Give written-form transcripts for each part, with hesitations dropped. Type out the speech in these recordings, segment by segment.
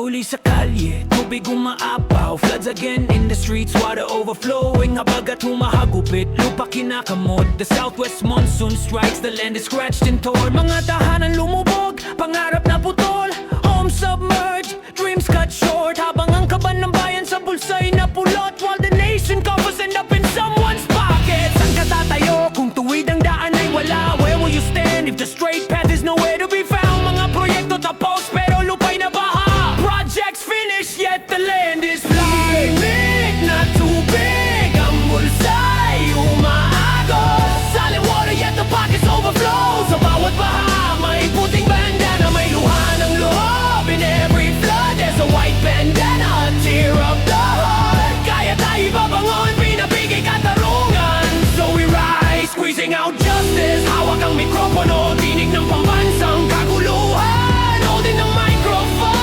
uli sa kalye, tubig umaapaw. Floods again in the streets, water overflowing. Habagat humahagupit, lupa kinakamot. The southwest monsoon strikes, the land is scratched and torn. Mga tahanan lumubog, pangarap naputol. Home submerged, dreams cut short. Habang ang kaban ng bayan sa bulsa'y napulot. While the nation coffers end up in someone's pocket. Saan ka tatayo kung tuwid ang daan ay wala? Where will you stand if the straight path is nowhere to be found? Mga proyekto tapós pero lupa'y na baha. Projects finished yet the land is blind. Tahimik na tubig, ang bulsa'y umaagos. Solid water yet the pockets overflow. Sa bawat baha may puting bandana, may luha ng loob. In every flood there's a white bandana, a tear of the heart. Kaya tayo babangon, pinapiga'y katarungan. So we rise, squeezing out justice. Hawak ang mikropono, tinig ng pambansang kaguluhan. Holding the microphone,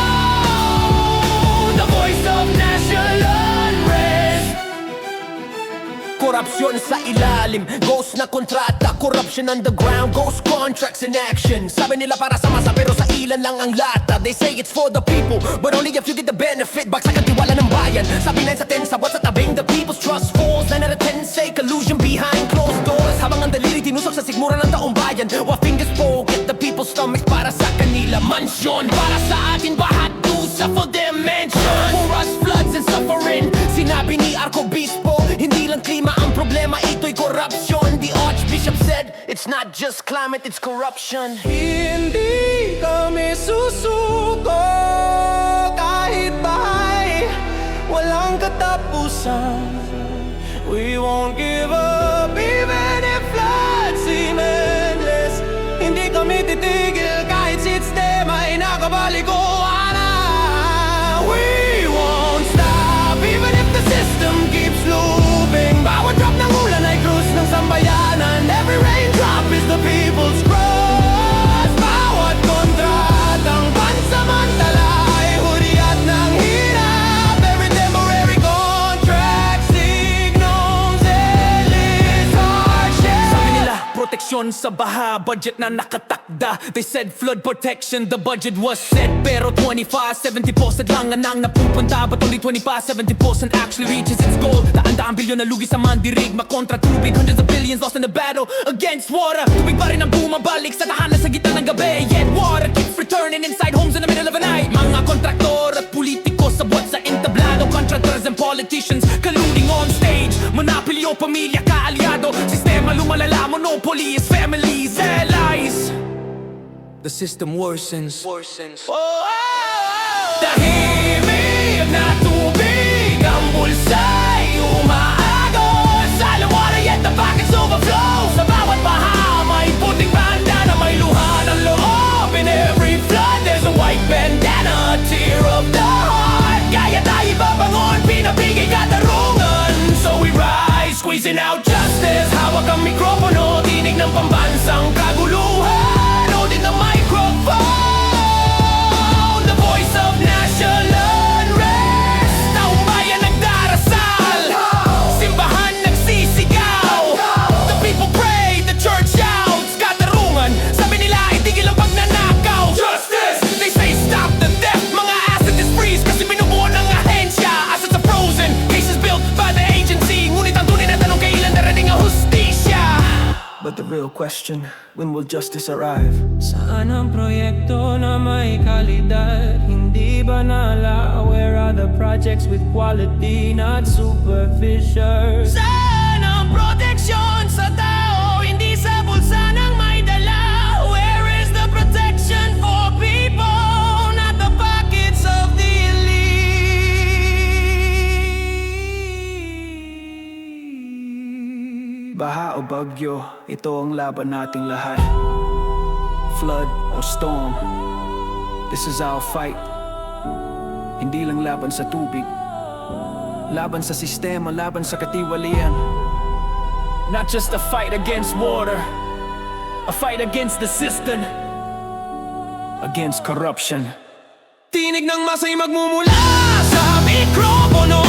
the voice of national unrest. Korupsyon sa ilalim, ghost na kontrata. Corruption underground, ghost contracts in action. Sabi nila para sa masa pero sa ilan lang ang lata. They say it's for the people, but only if you get the benefit. Bagsak ang tiwala ng bayan. Sabi 9 sa 10 sa what's sa tabing. The people's trust falls. 9 out of 10 say collusion behind closed doors. Habang ang daliri tinusok sa sigmura ng taong bayan. While fingers poke at the people's stomachs para sa kanila mansyon. Para sa atin bahat dusa for their mansion. For us floods and suffering. Sinabi ni Arcobispo, hindi lang klima ang problema, ito'y korupsyon. The Archbishop said, it's not just climate, it's corruption. Hindi kami susuko kahit bahay, walang katapusan. We won't give up even if floods seem endless. Hindi kami titigil kahit sistema ay nakabalikuhan na. We won't stop even if the system keeps looping. Bawat drop ng ulan ay krus ng sambayanan. Every raindrop is the people's cross. Bawat kontratang pansamantala ay hudyat ng hirap. Every temporary contract signals endless hardship. Sabi nila, proteksyon sa baha, budget na nakatakda. They said flood protection, the budget was set. Pero 25-70% lang ang napupunta. But only 25-70% actually reaches its goal. Daan-daang bilyon na lugi sa mandirig, makontra tubig. Hundreds of billions lost in the battle against water. Tubig pa rin ang bumabalik sa tahanan sa gitna ng gabi. Yet water keeps returning inside homes in the middle of the night. Mga kontraktor at politiko sabot sa entablado. Contractors and politicians colluding on stage. Monopolyo, pamilya, kaalyado. Sistema lumalala, monopoly is family's allies. The system worsens. Tahimik na tubig, ang bulsa'y umaagos. Solid water yet the pockets overflow. Sa bawat baha may puting bandana, may luha ng loob. In every flood there's a white bandana, a tear of the heart. Kaya tayo babangon, pinapiga'y katarungan. So we rise, squeezing out justice. Hawak ang mikropono, tinig ng pambansang kaguluhan. Holding the microphone, the voice of national unrest. Taong bayan nagdarasal, simbahan nagsisigaw. The people pray, the church shouts. Katarungan, sabi nila itigil ang pagnanakaw. Justice, they say stop the theft. Mga asset is freeze kasi binubuo ng ahensya. Assets are frozen, cases built by the agency. Ngunit ang tunay na tanong, kailan darating ang hustisya? But the real question, when will justice arrive? Saan ang proyekto na may kalidad? Hindi banala. Where are the projects with quality, not superficial? Saan ang proteksyon sa tao? Hindi sa bulsa ng may dala. Where is the protection for people, not the pockets of the elite? Baha o bagyo, ito ang laban nating lahat. Flood or storm, this is our fight. Hindi lang laban sa tubig, laban sa sistema, laban sa katiwalian. Not just a fight against water, a fight against the system, against corruption. Tinig ng masa'y magmumula sa mikropono.